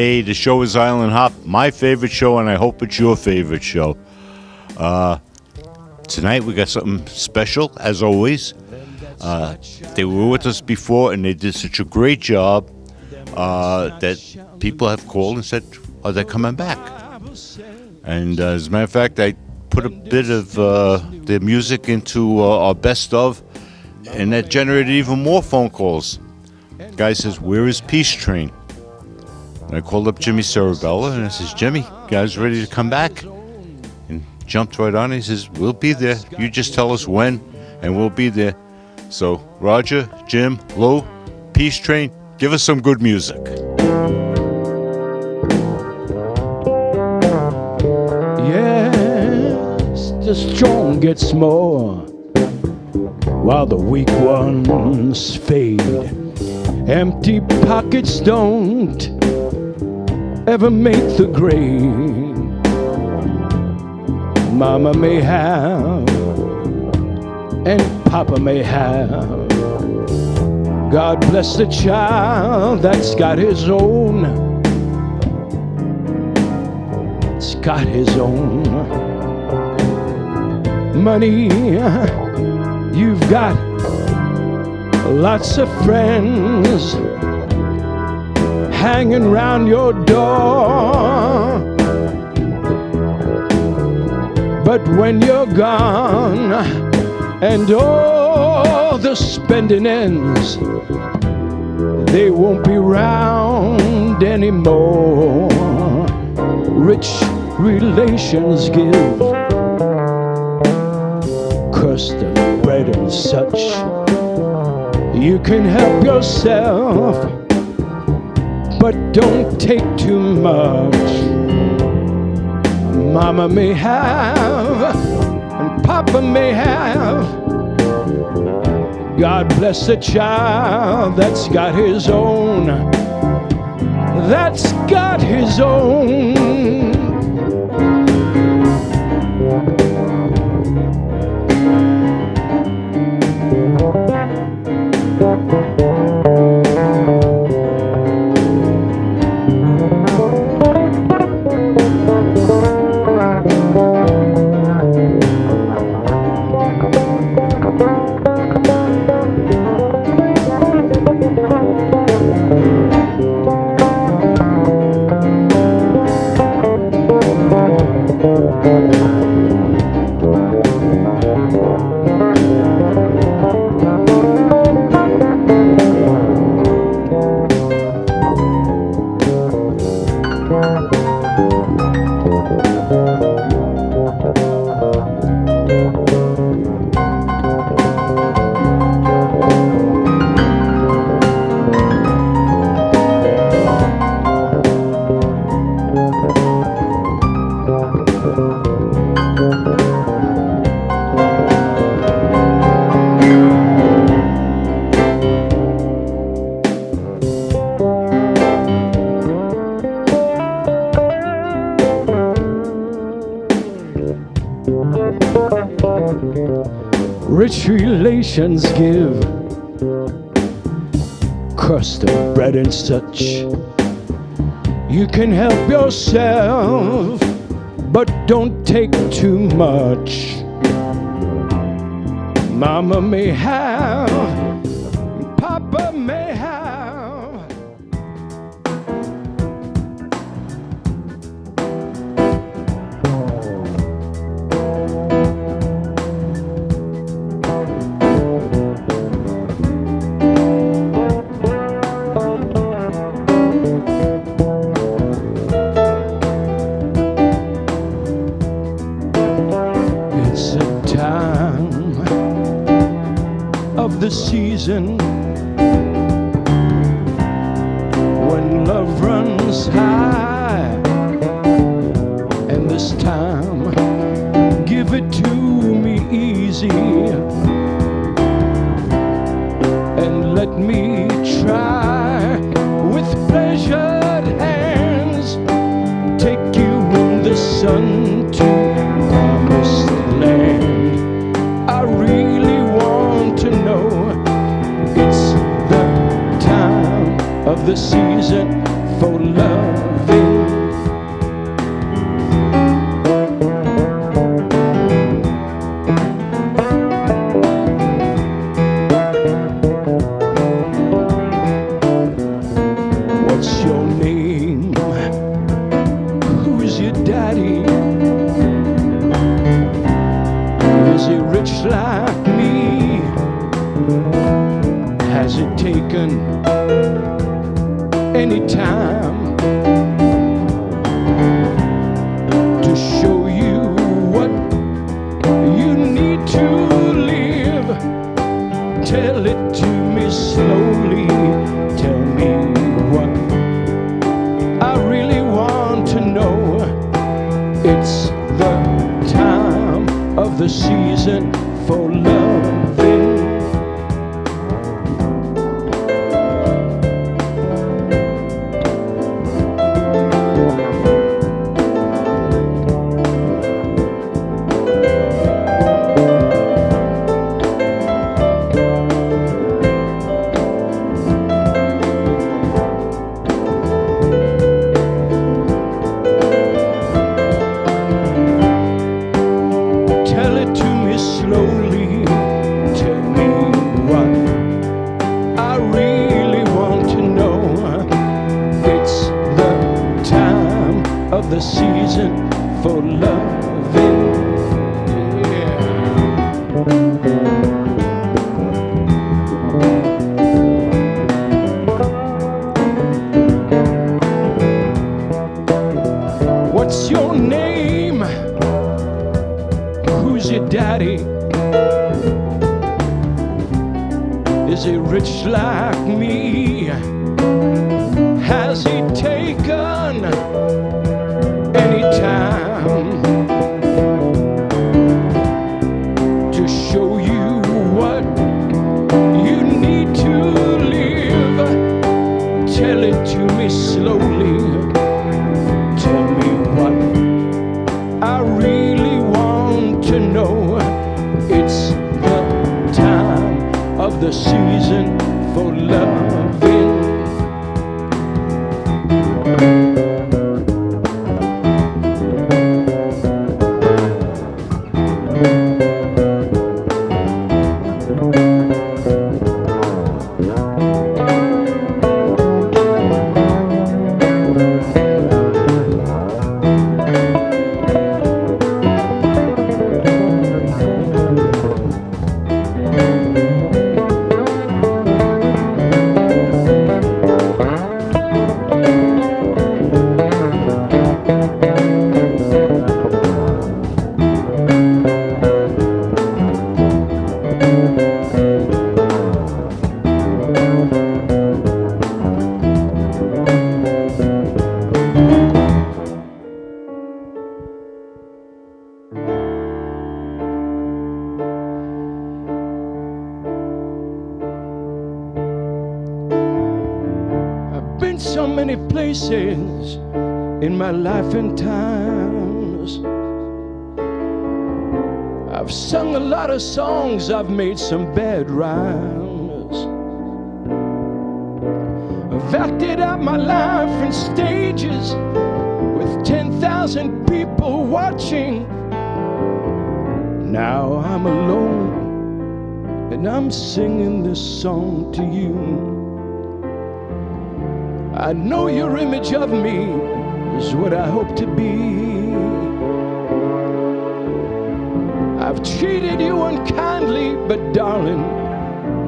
Hey, the show is Island Hop, my favorite show, and I hope it's your favorite show. Tonight we got something special, as always. They were with us before, and they did such a great job that people have called and said, are they coming back? And as a matter of fact, I put a bit of their music into our best of, and that generated even more phone calls. The guy says, where is Peace Train? And I called up Jimmy Cerebella, and I says, Jimmy, guys ready to come back? And jumped right on. He says, we'll be there. You just tell us when, and we'll be there. So, Roger, Jim, Lou, Peace Train, give us some good music. Yes, the strong gets more, while the weak ones fade. Empty pockets don't ever make the grade. Mama may have, and Papa may have. God bless the child that's got his own. It's got his own money. You've got lots of friends hanging round your door, but when you're gone and all the spending ends, they won't be round anymore. Rich relations give custard, bread and such. You can help yourself, but don't take too much. Mama may have, and Papa may have. God bless the child that's got his own. That's got his own. Rich relations give crust of bread and such. You can help yourself, but don't take too much. Mama may have, Papa may have. It's a time of the season when love runs high, and this time give it to me easy and let me try with pleasured hands take you in the sun to promised land. I really want to know it's the time of the season for love. rich like me? Has it taken any time to show you what you need to live? Tell it to me slowly. Tell me what I really want to know. It's the time of the season for loving. Tell it to me slowly. Tell me what I really want to know. It's the time of the season for loving. What's your name? Who's your daddy? Is he rich like me? Has he taken any time to show you what you need to live? Tell it to me slowly. Tell me what I really want to know. It's the time of the season for loving. Been so many places in my life and times. I've sung a lot of songs, I've made some bad rhymes. I've acted out my life in stages with 10,000 people watching. Now I'm alone and I'm singing this song to you. I know your image of me is what I hope to be. I've treated you unkindly, but darling,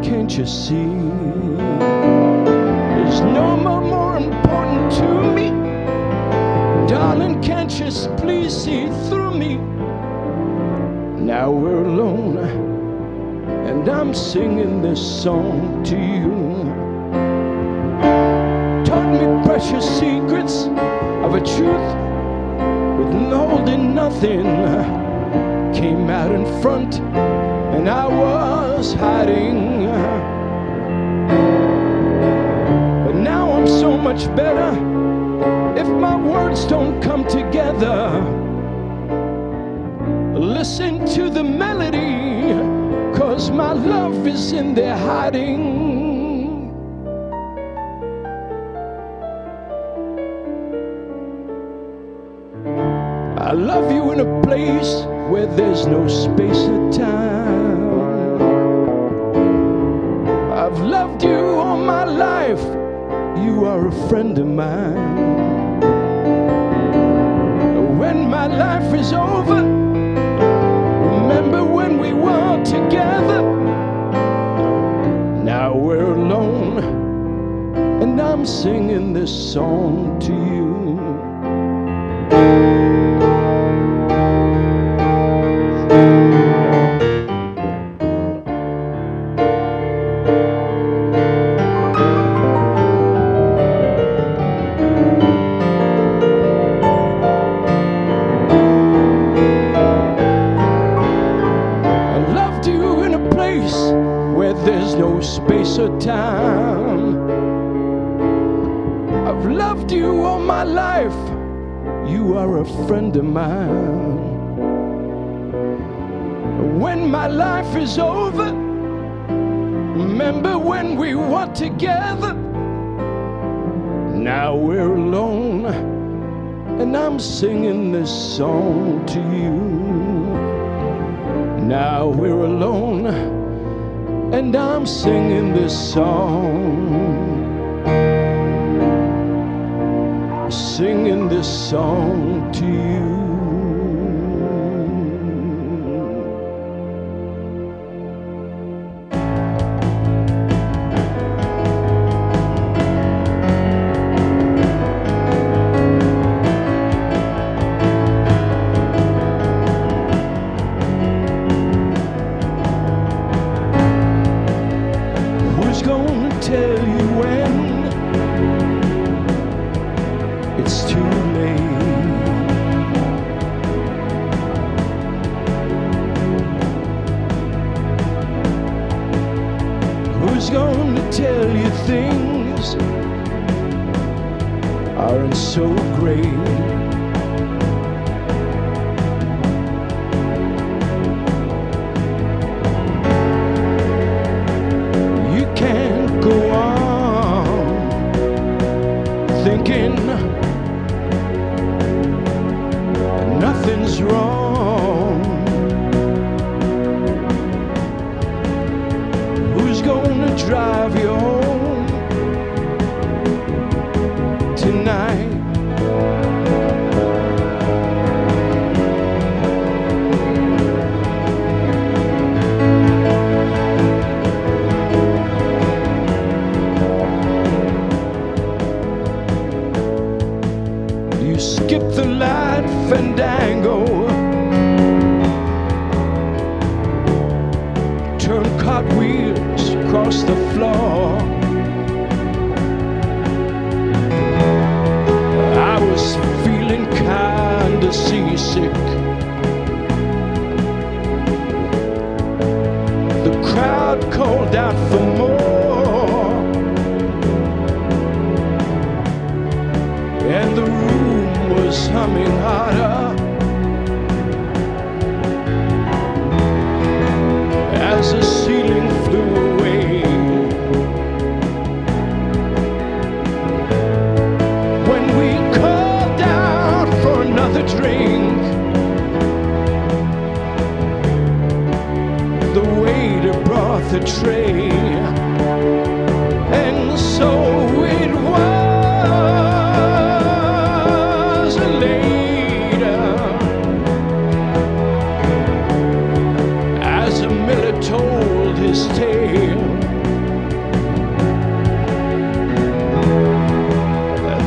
can't you see? There's no more important to me. Darling, can't you please see through me? Now we're alone, and I'm singing this song to you. Taught me precious secrets of a truth withholding nothing. Came out in front and I was hiding. But now I'm so much better if my words don't come together. Listen to the melody, 'cause my love is in there hiding. I love you in a place where there's no space or time. I've loved you all my life. You are a friend of mine. When my life is over, remember when we were this song to you. There's no space or time. I've loved you all my life. You are a friend of mine. When my life is over, remember when we were together. Now we're alone, and I'm singing this song to you. Now we're alone, and I'm singing this song, singing this song to you. Gonna tell you when it's too late. Who's gonna tell you things aren't so great? Go on thinking nothing's wrong. Who's gonna drive you home tonight? You skip the light fandango, turn cartwheels across the floor. I was feeling kinda seasick. The crowd called out for more, and the room was humming harder as the ceiling flew away. When we called out for another drink, the waiter brought the tray, and so it was later, as the miller told his tale,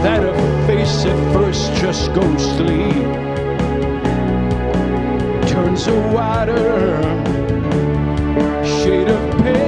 that a face at first just ghostly turns a wider shade of pale.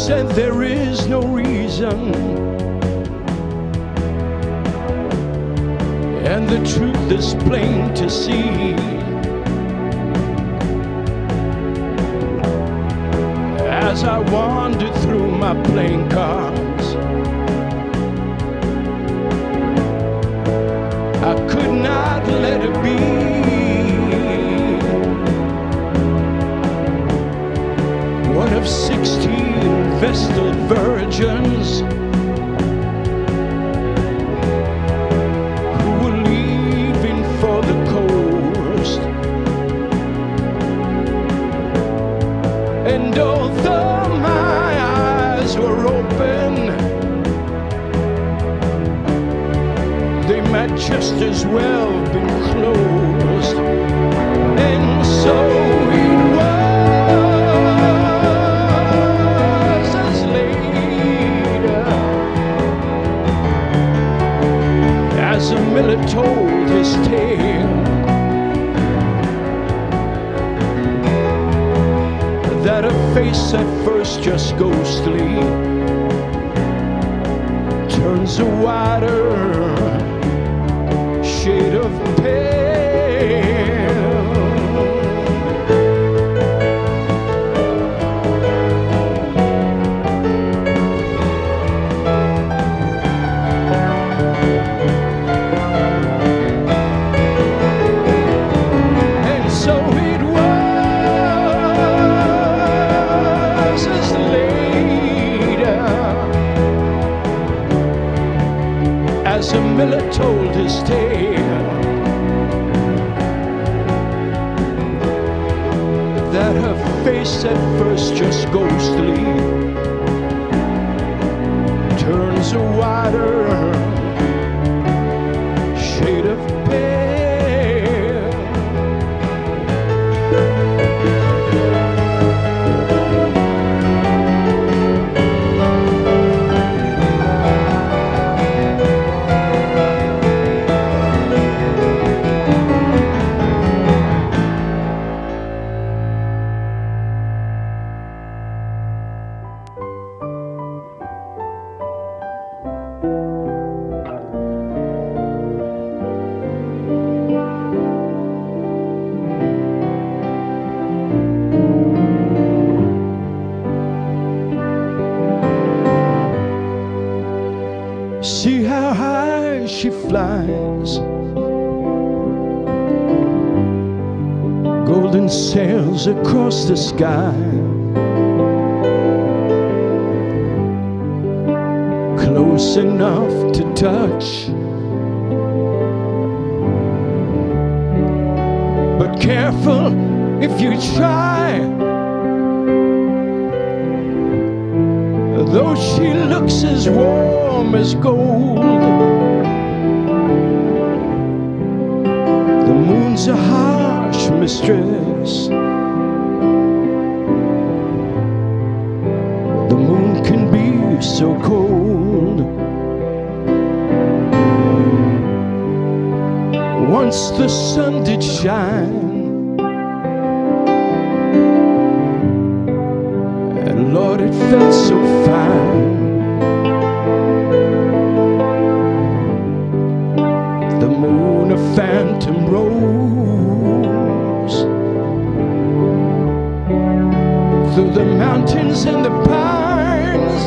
Said there is no reason, and the truth is plain to see. As I wandered through my playing cards, I could not let it be. One of 16 Vestal virgins who were leaving for the coast. And although my eyes were open, they might just as well been closed. And so it was as later as a miller told his tale, that a face at first just ghostly turns a wider shade of pale. And so it was as later as a miller told his tale, that her face at first just ghostly turns a wider shade of pale. See how high she flies, golden sails across the sky, close enough to touch, but careful if you try. Though she looks as warm as gold, the moon's a harsh mistress. The moon can be so cold. Once the sun did shine, and Lord, it felt so fine. The moon a phantom rose through the mountains and the pines,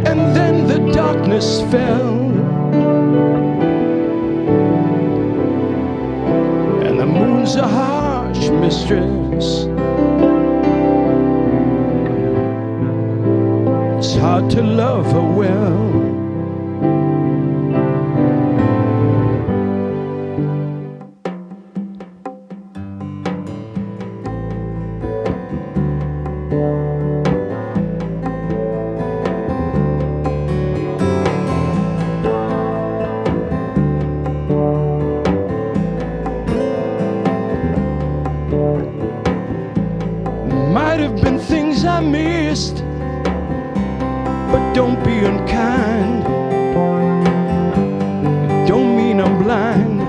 and then the darkness fell, and the moon's a harsh mistress. It's hard to love her well. Might have been things I missed, but don't be unkind. It don't mean I'm blind.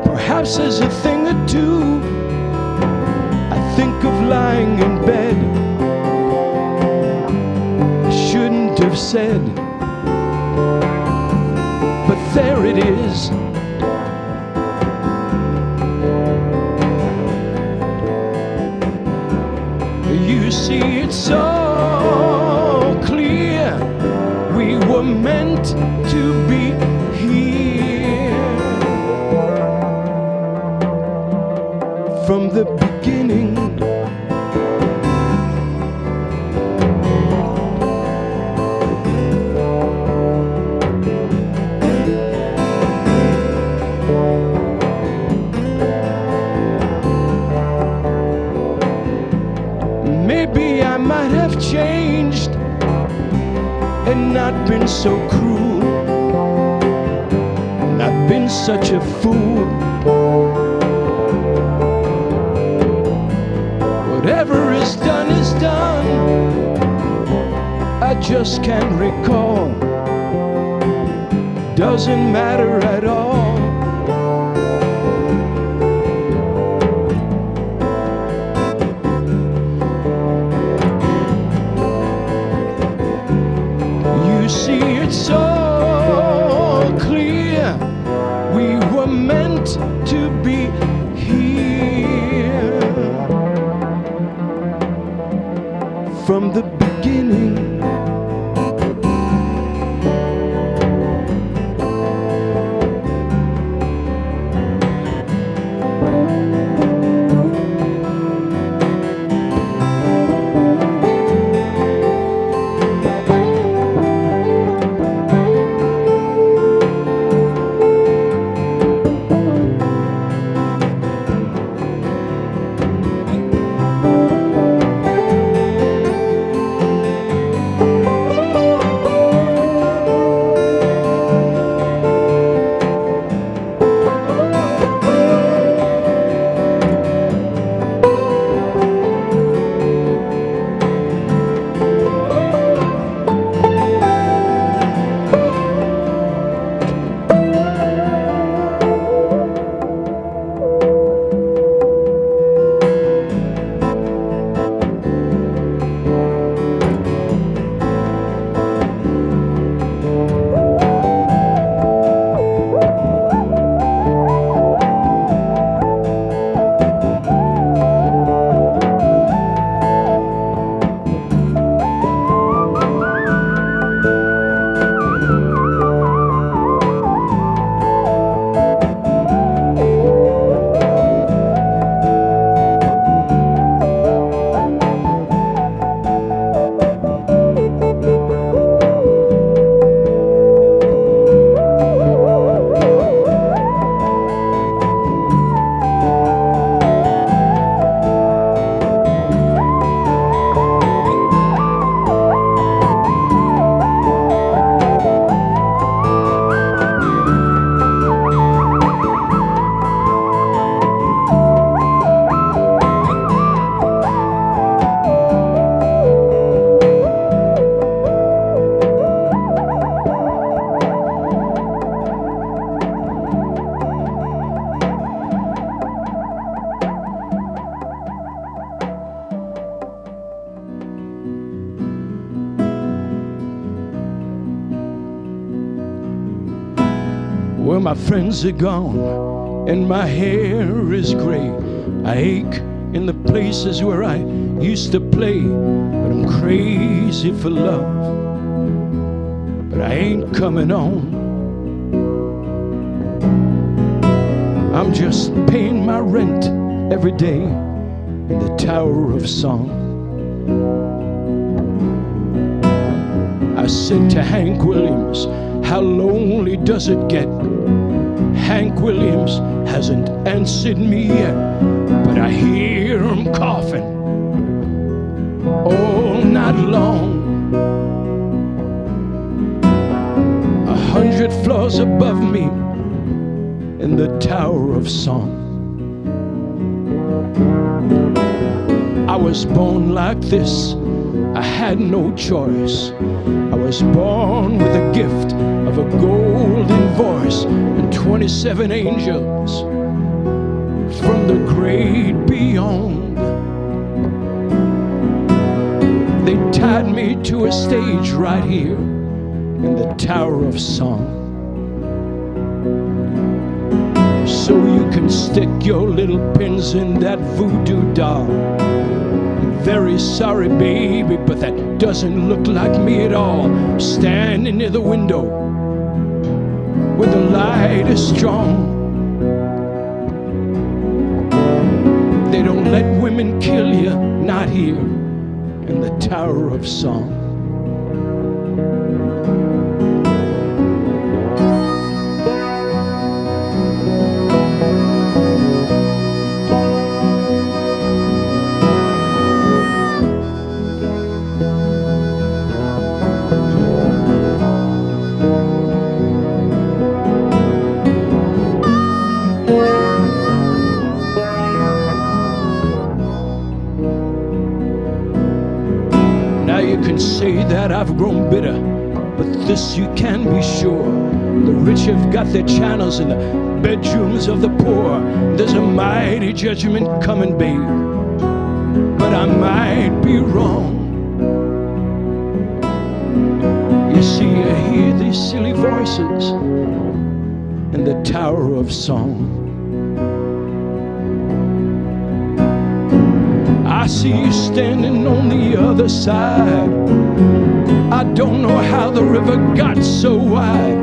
Perhaps there's a thing or two I think of lying in bed I shouldn't have said, but there it is. You see, it's so clear we were meant to be here. from the beginning. Maybe I might have changed and not been so cruel, not been such a fool. Whatever is done, I just can't recall. Doesn't matter at all. You see, it's all clear. We were meant to be here from the beginning. Well, my friends are gone and my hair is gray. I ache in the places where I used to play, but I'm crazy for love, but I ain't coming on. I'm just paying my rent every day in the Tower of Song. I said to Hank Williams, how lonely does it get? Hank Williams hasn't answered me yet, but I hear him coughing all night long. 100 floors above me in the Tower of Song. I was born like this, I had no choice. I was born with a gift of a golden voice and 27 angels from the great beyond. They tied me to a stage right here in the Tower of Song, so you can stick your little pins in that voodoo doll. Very sorry, baby, but that doesn't look like me at all. Standing near the window where the light is strong. They don't let women kill you, not here in the Tower of Song. Say that I've grown bitter, but this you can be sure. The rich have got their channels in the bedrooms of the poor. There's a mighty judgment coming, babe, but I might be wrong. You see, I hear these silly voices in the Tower of Song. I see you standing on the other side. I don't know how the river got so wide,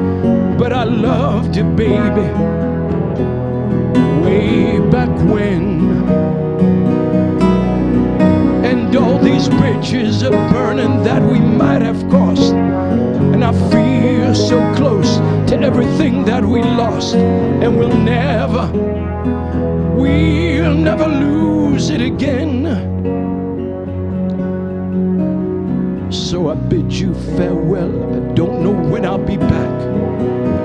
but I loved you, baby, way back when. And all these bridges are burning that we might have crossed, and I feel so close to everything that we lost, and we'll never lose it again. So I bid you farewell. I don't know when I'll be back.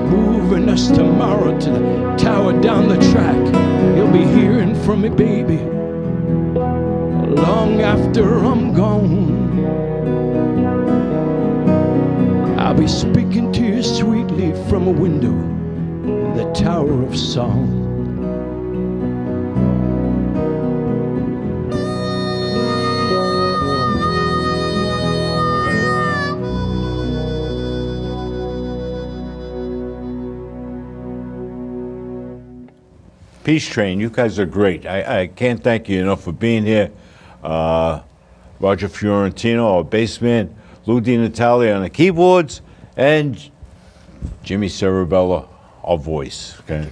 Moving us tomorrow to the tower down the track. You'll be hearing from me, baby, long after I'm gone. I'll be speaking to you sweetly from a window in the Tower of Song. Peace Train, you guys are great. I can't thank you enough for being here. Roger Fiorentino, our bass man, Lou DiNatalia on the keyboards, and Jimmy Cerebella, our voice. Okay,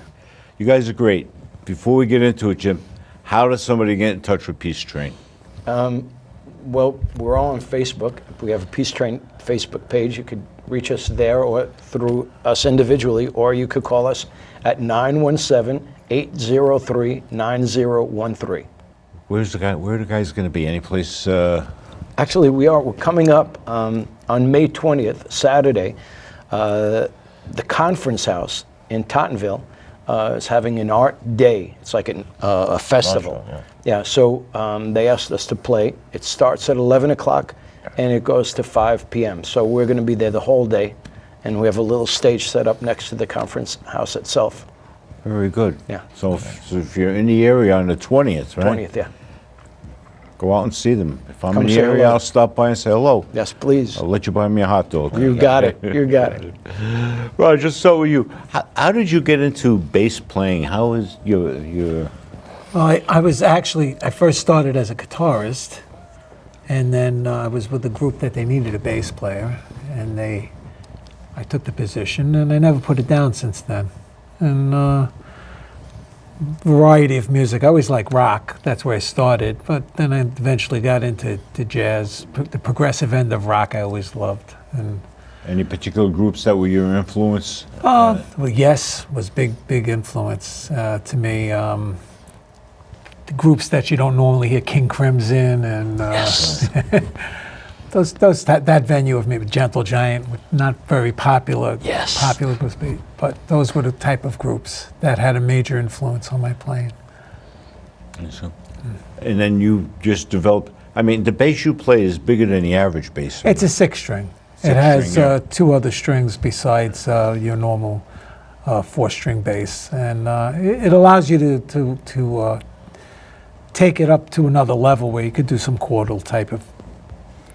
you guys are great. Before we get into it, Jim, how does somebody get in touch with Peace Train? Well, we're all on Facebook. We have a Peace Train Facebook page. You could reach us there or through us individually, or you could call us at 917-803-9013. Where are the guys going to be? Any place? Actually, we're coming up on May 20th, Saturday. The Conference House in Tottenville is having an art day. It's like a festival. Yeah, so they asked us to play. It starts at 11 o'clock and it goes to 5 p.m. So we're going to be there the whole day, and we have a little stage set up next to the Conference House itself. Very good. Yeah. So if you're in the area on the 20th, right? 20th, yeah. Go out and see them. If I'm Come in the say area, hello. I'll stop by and say hello. Yes, please. I'll let you buy me a hot dog. You got it. You got it. Roger, so you, how did you get into bass playing? How is your Well, I first started as a guitarist, and then I was with a group that they needed a bass player, and I took the position, and I never put it down since then. And variety of music. I always liked rock. That's where I started, but then I eventually got into jazz. The progressive end of rock I always loved. And any particular groups that were your influence? well, Yes was big influence to me. The groups that you don't normally hear, King Crimson and Yes. that venue of maybe Gentle Giant, not very popular. Yes. Popular groups, but those were the type of groups that had a major influence on my playing. And then you just developed. I mean, the bass you play is bigger than the average bass. It's a 6-string. It Six has string, yeah. 2 other strings besides your normal 4-string bass, and it allows you to take it up to another level where you could do some chordal type of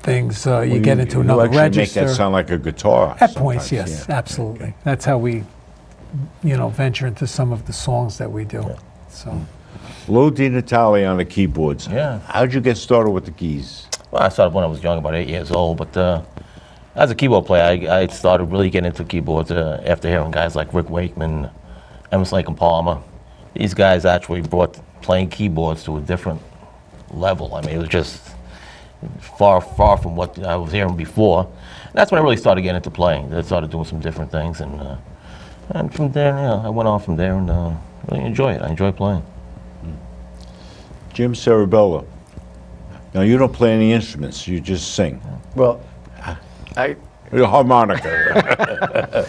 things. You get into another you actually register. make that sound like a guitar. At points, sometimes, yes, yeah. absolutely. That's how we, venture into some of the songs that we do. So, Lou DiNatalia on the keyboards. Yeah. How'd you get started with the keys? Well, I started when I was young, about 8 years old. But as a keyboard player, I started really getting into keyboards after hearing guys like Rick Wakeman, Emerson Lake and Palmer. These guys actually brought playing keyboards to a different level. I mean, it was just far from what I was hearing before. And that's when I really started getting into playing. I started doing some different things, and from there, I went on from there and really enjoy it. I enjoy playing. Jim Cerebella. Now, you don't play any instruments, you just sing. Well, I The harmonica.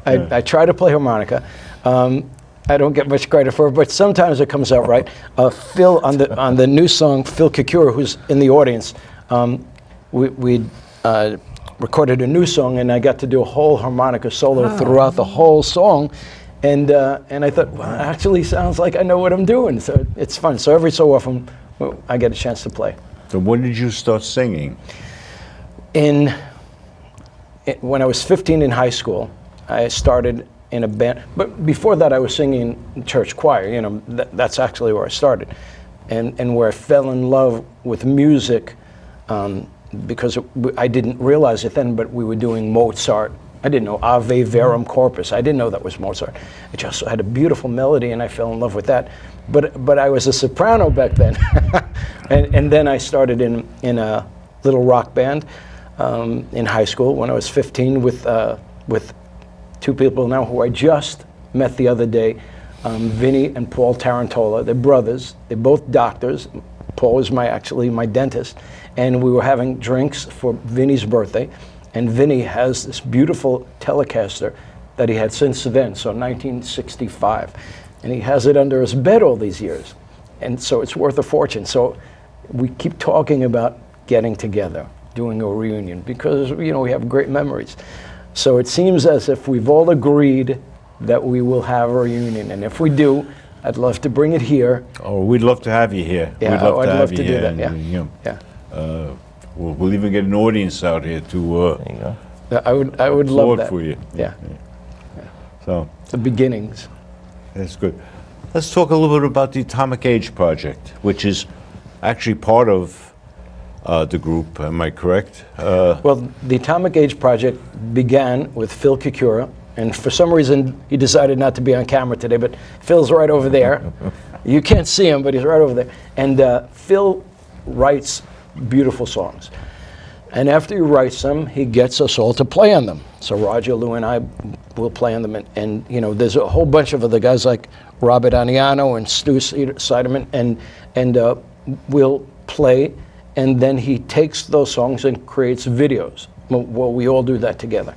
I try to play harmonica. I don't get much credit for it, but sometimes it comes out right. Phil, on the new song, Phil Kikura, who's in the audience, we recorded a new song, and I got to do a whole harmonica solo throughout the whole song. And I thought, well, it actually sounds like I know what I'm doing, so it's fun. So every so often, I get a chance to play. So when did you start singing? When I was 15 in high school, I started in a band. But before that, I was singing in church choir. You know, that's actually where I started, and where I fell in love with music, because I didn't realize it then, but we were doing Mozart. I didn't know Ave Verum Corpus. I didn't know that was Mozart. It just had a beautiful melody, and I fell in love with that. But I was a soprano back then, and then I started in a little rock band in high school when I was 15 with two people now who I just met the other day, Vinny and Paul Tarantola. They're brothers. They're both doctors. Paul is actually my dentist, and we were having drinks for Vinny's birthday. And Vinny has this beautiful Telecaster that he had since then, so 1965. And he has it under his bed all these years. And so it's worth a fortune. So we keep talking about getting together, doing a reunion, because, you know, we have great memories. So it seems as if we've all agreed that we will have a reunion. And if we do, I'd love to bring it here. Oh, we'd love to have you here. Yeah, we'd love I'd to have love you to do here. that, And, yeah. you know, Yeah. we'll even get an audience out here to There you go. I would love applaud that. for you. Yeah, So the beginnings. that's good. Let's talk a little bit about the Atomic Age Project, which is actually part of the group. Am I correct? Well, the Atomic Age Project began with Phil Kikura, and for some reason he decided not to be on camera today, but Phil's right over there. You can't see him, but he's right over there. And Phil writes beautiful songs. And after he writes them, he gets us all to play on them. So Roger, Lou, and I will play on them. And you know, there's a whole bunch of other guys like Robert Aniano and Stu Siderman, and we'll play. And then he takes those songs and creates videos. Well, we all do that together.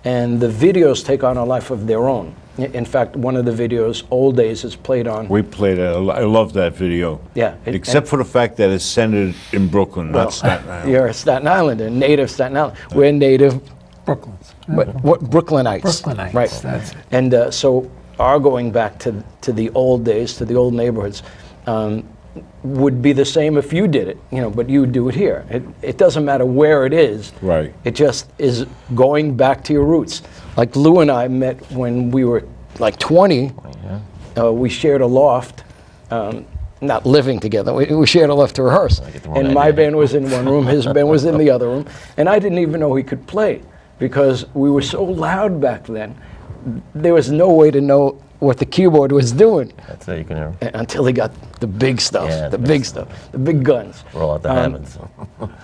And the videos take on a life of their own. In fact, one of the videos, Old Days, is played on. We played it. I love that video. Yeah. Except for the fact that it's centered in Brooklyn, not Staten Island. You're a Staten Islander, native Staten Island. We're native Brooklyn's. what Brooklynites. Brooklynites, Right. that's it. And so our going back to the old days, to the old neighborhoods, would be the same if you did it, you know, but you would do it here. It doesn't matter where it is. Right. It just is going back to your roots. Like Lou and I met when we were like 20. We shared a loft, not living together. We shared a loft to rehearse. And my band was in one room, his band was in the other room. And I didn't even know he could play because we were so loud back then. There was no way to know what the keyboard was doing That's it. You can hear. until he got the big stuff, Yeah, the big stuff, the big guns. Roll out the Hammonds.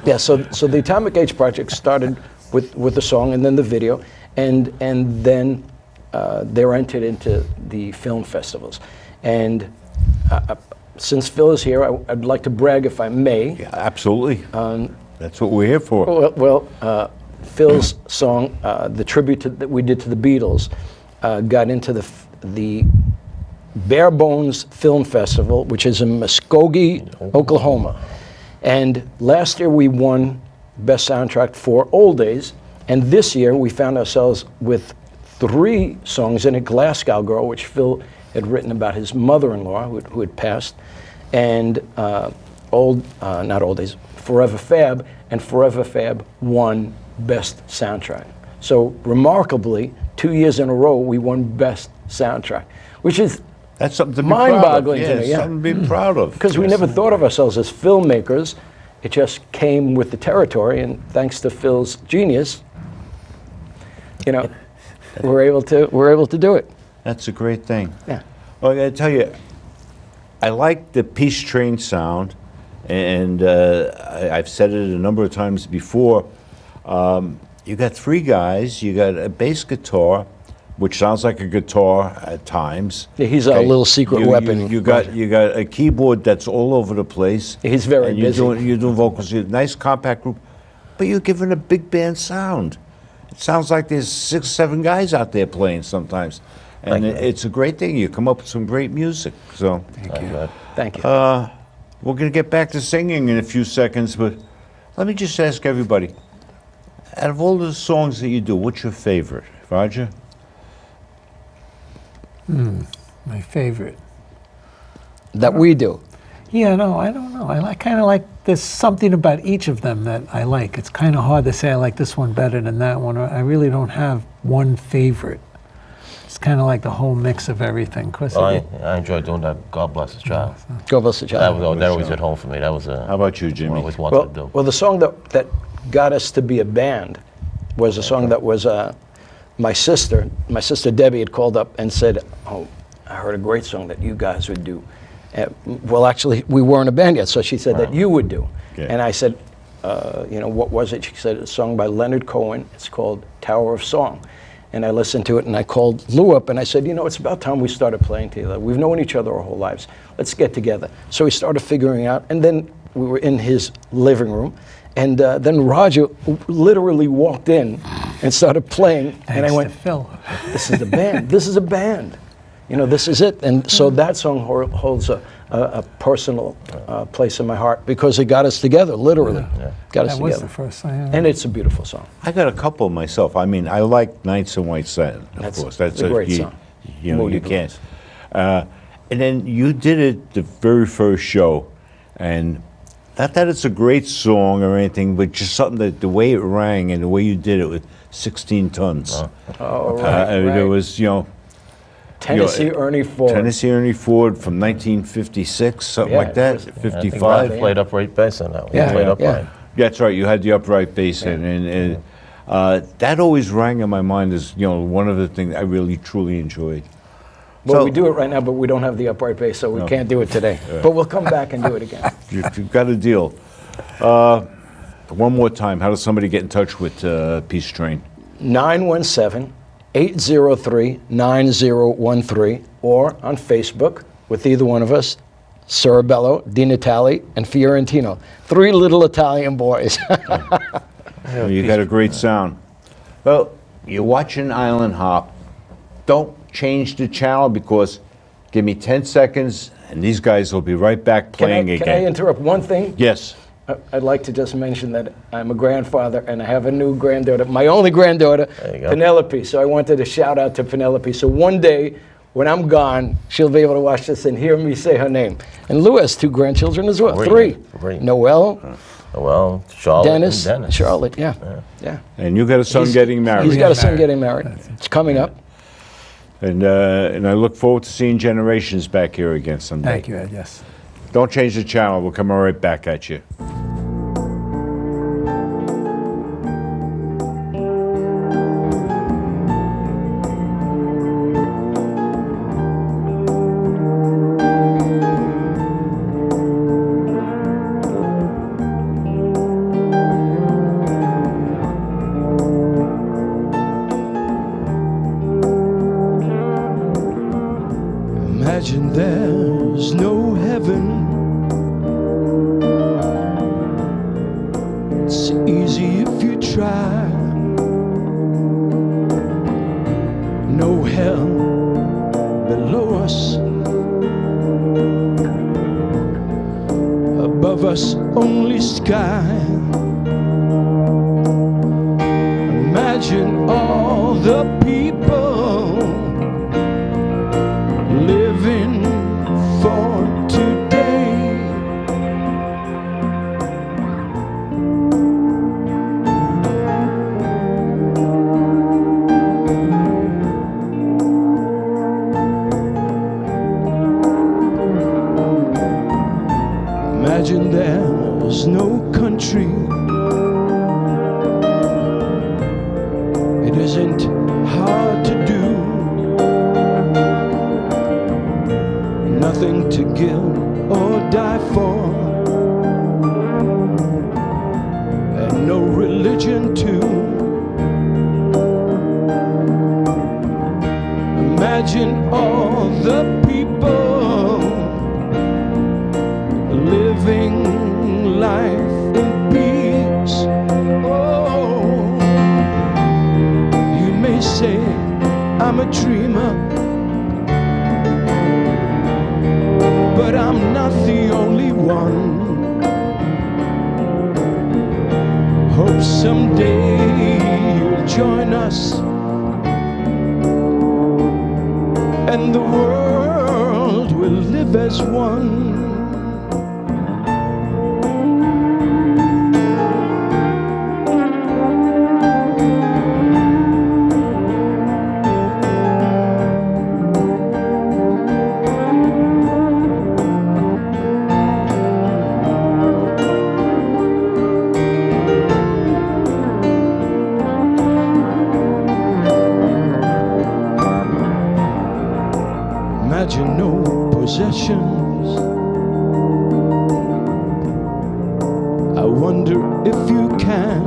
Yeah, so the Atomic Age Project started with the song and then the video, and then they're entered into the film festivals. And since Phil is here, I'd like to brag, if I may. Yeah, absolutely. That's what we're here for. Well, Phil's song, the tribute that we did to the Beatles, got into the Bare Bones Film Festival, which is in Muskogee, Oklahoma. And last year we won Best Soundtrack for Old Days, and this year we found ourselves with 3 songs in it: Glasgow Girl, which Phil had written about his mother-in-law who had passed, and not Old Days, Forever Fab, and Forever Fab won Best Soundtrack. So remarkably, 2 years in a row we won Best Soundtrack, which is That's something to be mind-boggling proud of. to me, yeah. Something to be proud of. because we never thought of ourselves as filmmakers. It just came with the territory, and thanks to Phil's genius, you know, we're able to do it. That's a great thing. Yeah. Well, I gotta tell you, I like the Peace Train sound, and I've said it a number of times before. You got three guys. You got a bass guitar, which sounds like a guitar at times. Yeah, he's a little secret weapon. You got a keyboard that's all over the place. He's very and busy. You're doing vocals. You're a nice compact group, but you're giving a big band sound. It sounds like there's 6, 7 guys out there playing sometimes, and it's a great thing. You come up with some great music. So Thank you. we're gonna get back to singing in a few seconds, but let me just ask everybody: out of all the songs that you do, what's your favorite, Roger? My favorite. That we do. Yeah, no, I don't know. I kind of like, there's something about each of them that I like. It's kind of hard to say I like this one better than that one. I really don't have one favorite. It's kind of like the whole mix of everything. I enjoy doing that. God Bless His Child. Go Bless the Child. That always hit home for me. That was How about you, what I Jimmy? always wanted to do. Well, the song that got us to be a band was a song that was my sister Debbie had called up and said, "Oh, I heard a great song that you guys would do." Well, actually, we weren't a band yet, so she said that you would do. Okay. And I said, what was it? She said, a song by Leonard Cohen. It's called Tower of Song. And I listened to it, and I called Lou up, and I said, it's about time we started playing together. We've known each other our whole lives. Let's get together. So we started figuring out, and then we were in his living room, and then Roger literally walked in and started playing, and I went, Phil. this is a band. This is a band. This is it. And so that song holds a personal place in my heart because it got us together, literally. Got us That was together. the first song. And it's a beautiful song. I got a couple myself. I mean, I like Nights in White Satin, of course. That's a great song. Moody You Blues. can't. And then you did it the very first show, and not that it's a great song or anything, but just something that the way it rang and the way you did it with 16 tons. Oh, right. There was, Tennessee Ernie Ford. Tennessee Ernie Ford from 1956, something Yeah, like that, it was- I think 55. Roger played upright bass on that one. Yeah, He played yeah. upright. That's right. You had the upright bass in, and that always rang in my mind as one of the things I really truly enjoyed. Well, So- we do it right now, but we don't have the upright bass, so we can't do it today. But we'll come back and do it again. You've got a deal. One more time, how does somebody get in touch with Peace Train? 917-803-9013, or on Facebook with either one of us, Cerebello, Di Natale, and Fiorentino. 3 little Italian boys. Well, you got a great sound. Well, you're watching Island Hop. Don't change the channel because give me 10 seconds and these guys will be right back playing Can I again. interrupt one thing? Yes. I'd like to just mention that I'm a grandfather and I have a new granddaughter, my only granddaughter, There you go. Penelope. So I wanted to shout out to Penelope. So one day, when I'm gone, she'll be able to watch this and hear me say her name. And Lou has 2 grandchildren as well, 3. Three. Noel, Well, Charlotte Dennis, and Dennis. Charlotte, yeah. And you got a son getting married. He's got a son Married. getting married. It's coming up. And I look forward to seeing Generations back here again someday. Thank you, Ed, yes. Don't change the channel. We'll come right back at you. Imagine there's no heaven. It's easy if you try. No hell below us. Above us, only sky. Imagine all the people living for today. Imagine there's no country. It isn't hard to do. nothing to give or die for, and no religion too. Imagine all the people living life in peace. Oh, you may say I'm a dreamer, but I'm not the only one. Hope someday you'll join us, and the world will live as one. Imagine no possessions. I wonder if you can.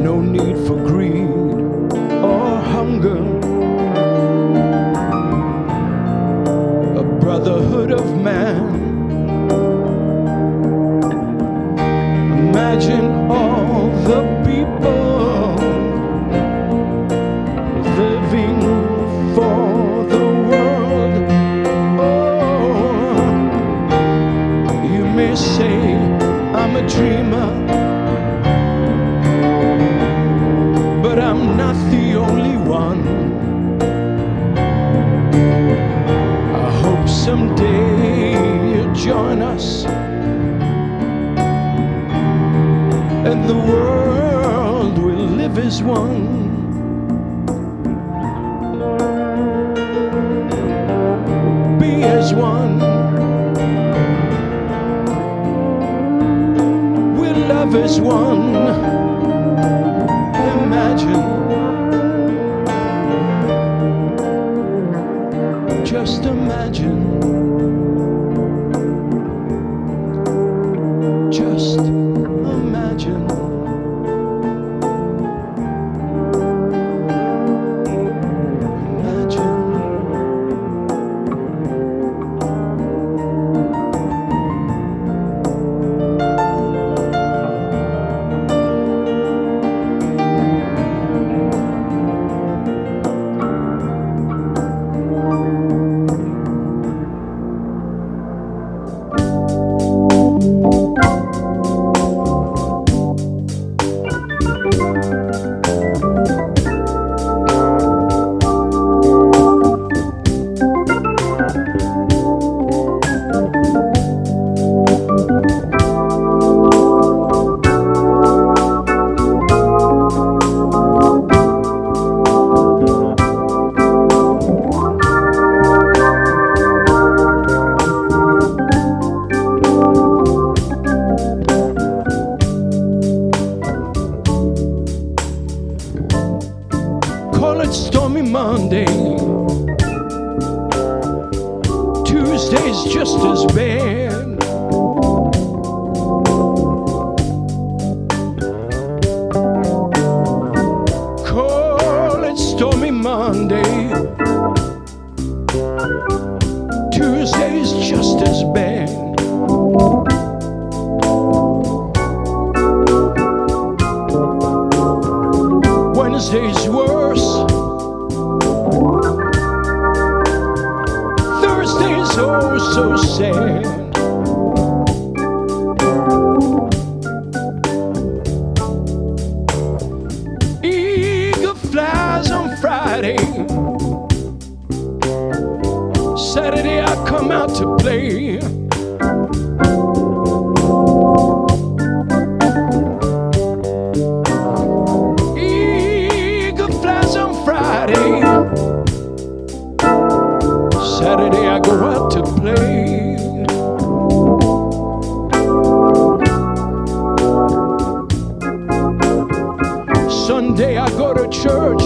No need for greed or hunger. A brotherhood of man. Imagine all the people living for the world. Oh, you may say I'm a dreamer, but I'm not the only one. I hope someday you'll join us, and the world will live as one. Be as one. We'll love as one. Imagine, just imagine, just imagine. Call it stormy Monday. Tuesday's just as bad. Call it stormy Monday. Tuesday's just as bad. Wednesday's worse. Thursday's oh so sad. Eagle flies on Friday. Saturday I come out to play. Saturday I go out to play. Sunday I go to church.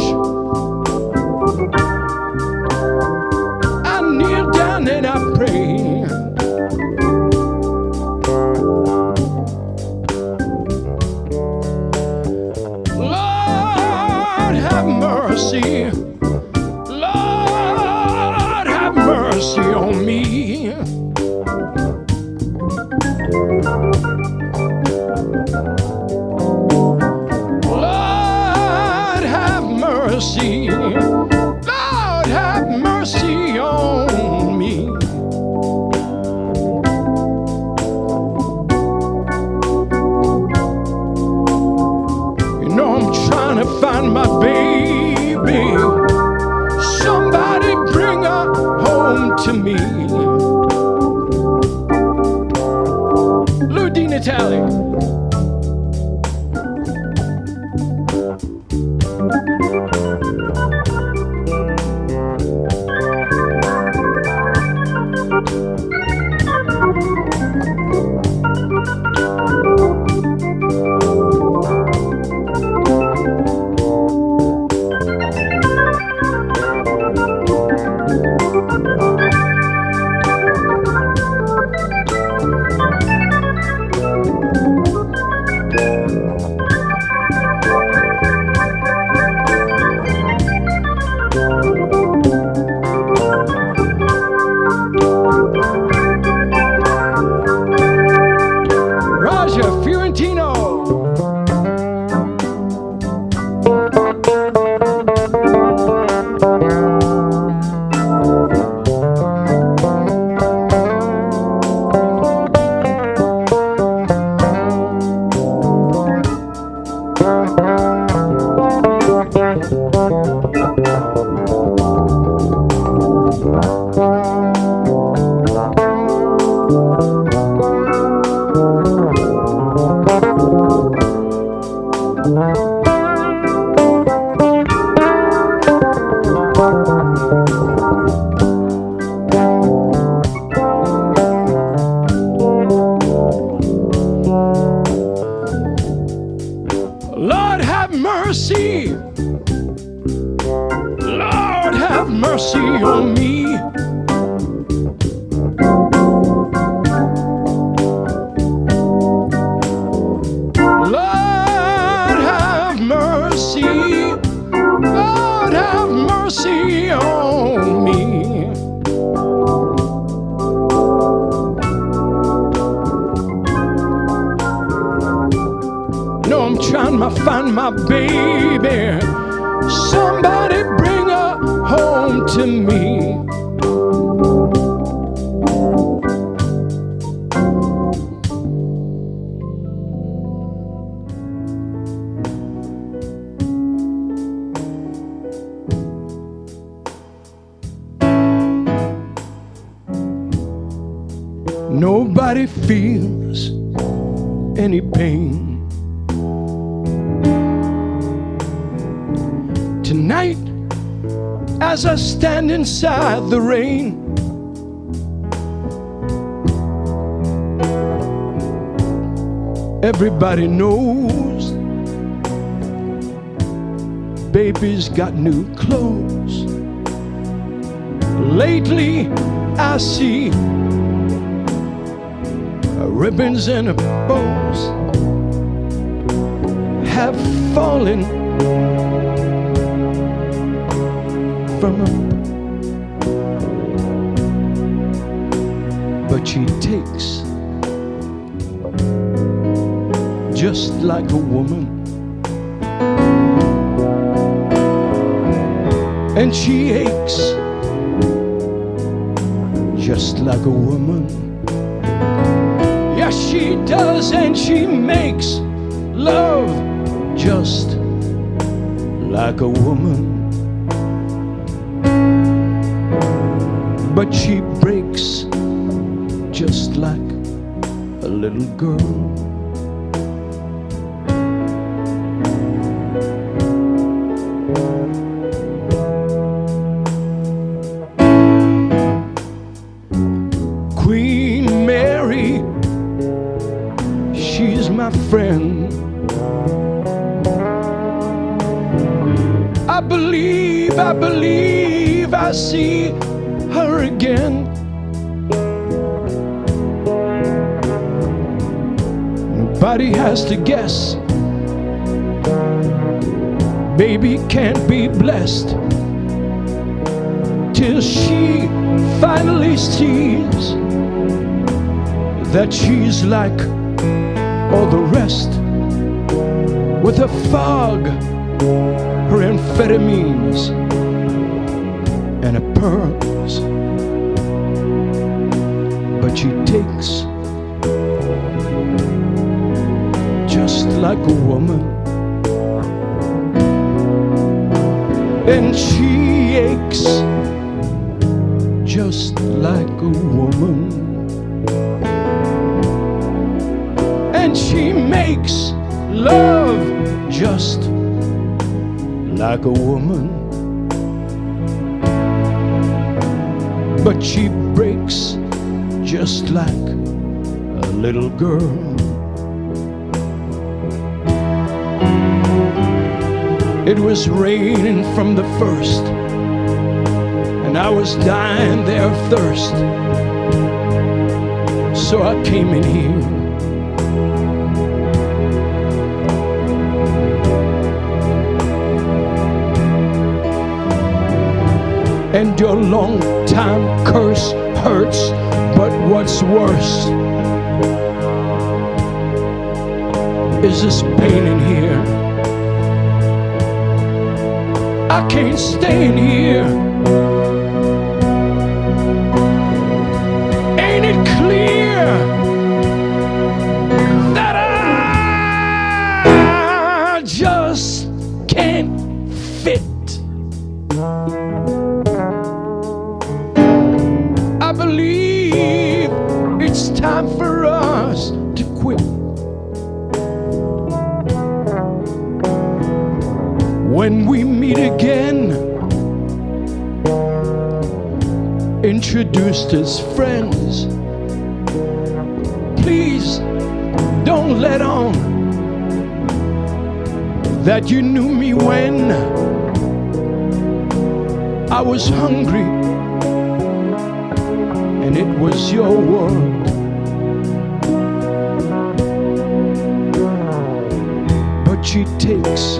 mercy. Lord, have mercy on me. You know I'm trying to find my baby. Somebody bring her home to me. Lou Natale. Lord have mercy. Lord have mercy on me. Lord have mercy. Lord have mercy on me. No, I'm trying to find my baby. Somebody bring her home to me. Nobody feels any pain. Tonight, as I stand inside the rain, everybody knows baby's got new clothes. Lately, I see ribbons and bows have fallen from her, but she takes just like a woman, and she aches just like a woman. Yes, she does, and she makes love just like a woman. But she breaks just like a little girl. Queen Mary, she's my friend. I believe I see her again. Nobody has to guess. Baby can't be blessed till she finally sees that she's like all the rest, with a fog her amphetamines and her pearls. But she takes just like a woman, and she aches just like a woman, and she makes love just like a woman, but she breaks just like a little girl. It was raining from the first, and I was dying there of thirst, so I came in here. And your long time curse hurts, but what's worse is this pain in here. I can't stay in here. Ain't it clear that I just can't fit? I believe it's time for us to quit. When we meet again, introduced as friends, please don't let on that you knew me when I was hungry and it was your world. But she takes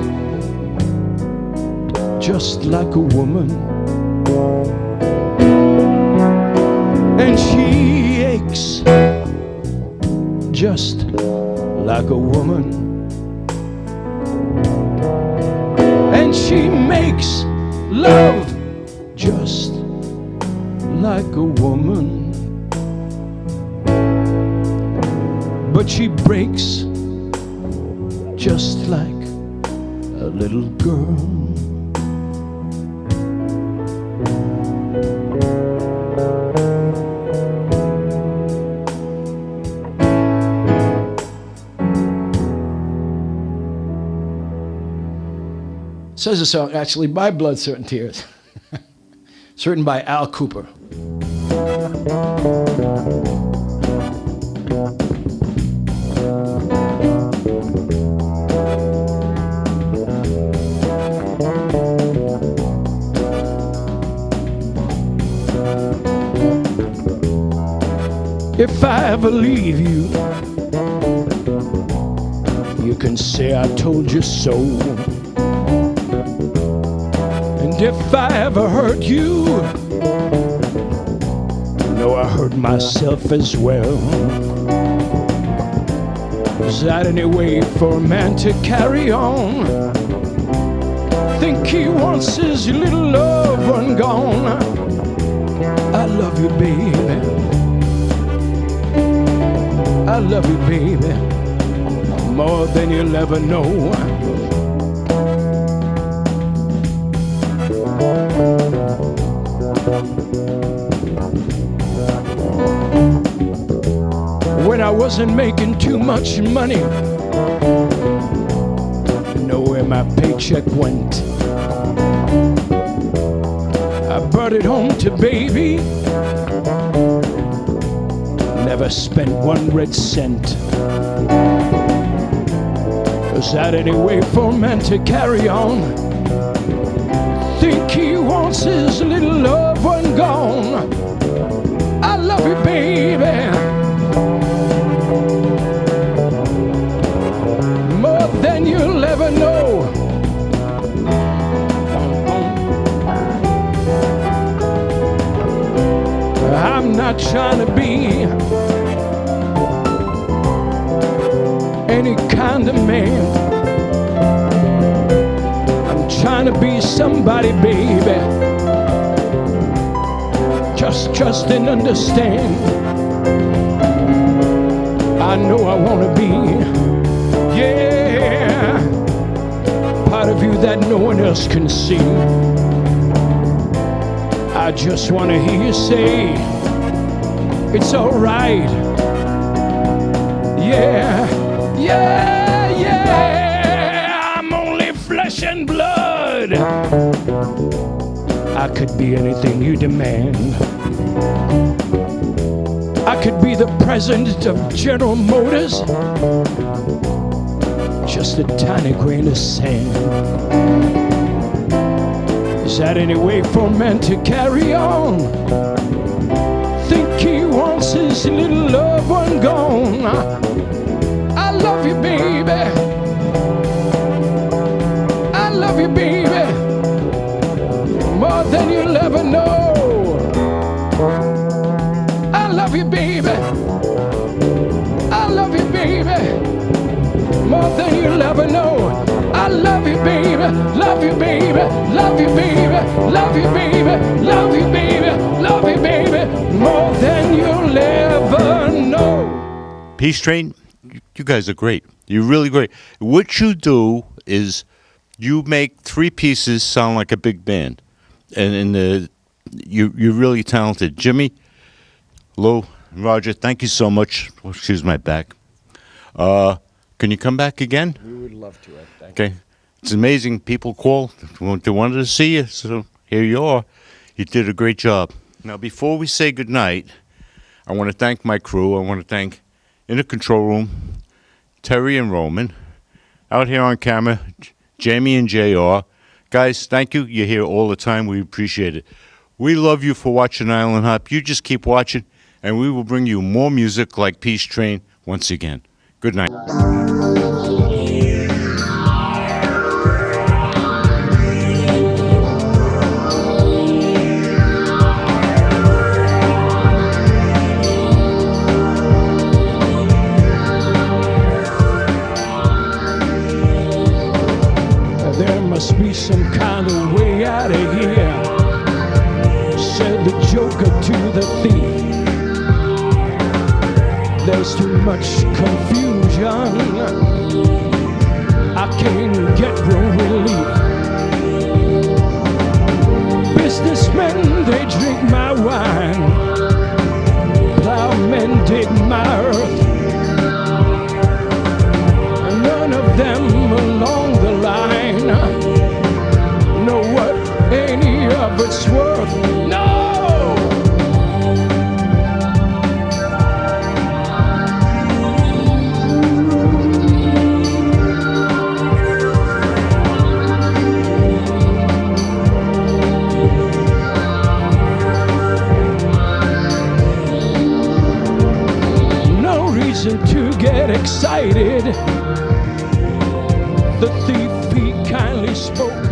just like a woman, and she aches just like a woman, and she makes love just like a woman, but she breaks just like a little girl. Says a song actually by Blood, Sweat, and Tears. It's written by Al Cooper. If I ever leave you, you can say I told you so. And if I ever hurt you, know I hurt myself as well. Is that any way for a man to carry on? Think he wants his little loved one gone. I love you, baby. I love you, baby, more than you'll ever know. When I wasn't making too much money, know where my paycheck went. I brought it home to baby, never spent 1 red cent. Is that any way for a man to carry on? Think he wants his little loved one gone. I love you, baby, more than you'll ever know. I'm not trying to be any kind of man, somebody, baby. Just trust and understand. I know I wanna be, yeah, part of you that no one else can see. I just wanna hear you say, it's alright. Yeah, yeah, yeah. I'm only flesh and blood. I could be anything you demand. I could be the president of General Motors. Just a tiny grain of sand. Is that any way for a man to carry on? Think he wants his little loved one gone. I love you, baby. I love you, baby, more than you'll ever know. I love you, baby. I love you, baby, more than you'll ever know. I love you, baby. Love you, baby. Love you, baby. Love you, baby. Love you, baby. Love you, baby, more than you'll ever know. Peace Train, you guys are great. You're really great. What you do is you make three pieces sound like a big band, and you're really talented. Jimmy, Lou, Roger, thank you so much. Oh, excuse my back. Can you come back again? We would love to, Ed. Thank you. Okay. It's amazing. People call. They wanted to see you, so here you are. You did a great job. Now, before we say goodnight, I want to thank my crew. I want to thank, in the control room, Terry and Roman. Out here on camera, Jamie and JR. Guys, thank you. You're here all the time. We appreciate it. We love you for watching Island Hop. You just keep watching, and we will bring you more music like Peace Train once again. Good night. There must be some kind of way out of here, said the joker to the thief. There's too much confusion, I can't get no relief. Businessmen, they drink my wine, plowmen dig my earth. None of them along the line know what any of it's worth. No! No reason to get excited. The thief, he kindly spoke.